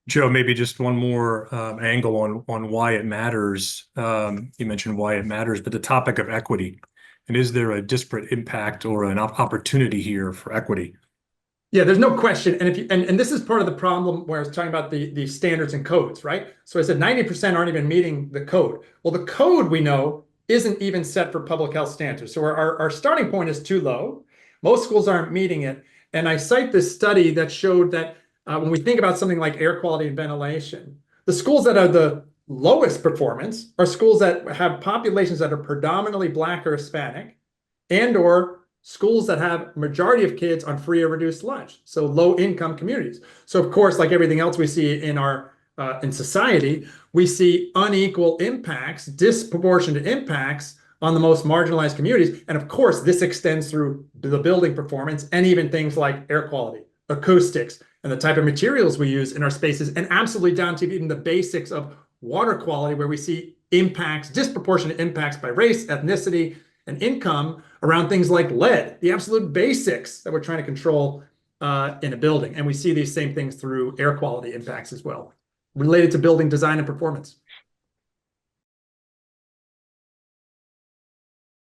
Joe, maybe just one more angle on why it matters. You mentioned why it matters, but the topic of equity, and is there a disparate impact or an opportunity here for equity? Yeah, there's no question. And if you and this is part of the problem where I was talking about the standards and codes, right? So I said 90% aren't even meeting the code. Well, the code we know isn't even set for public health standards. So our starting point is too low. Most schools aren't meeting it. And I cite this study that showed that when we think about something like air quality and ventilation, the schools that are the lowest performance are schools that have populations that are predominantly Black or Hispanic and or schools that have majority of kids on free or reduced lunch, so low income communities. So of course, like everything else we see in our in society, we see unequal impacts, disproportionate impacts on the most marginalized communities. And of course, this extends through the building performance and even things like air quality, acoustics, and the type of materials we use in our spaces, and absolutely down to even the basics of water quality, where we see impacts, disproportionate impacts by race, ethnicity, and income around things like lead, the absolute basics that we're trying to control in a building. And we see these same things through air quality impacts as well, related to building design and performance.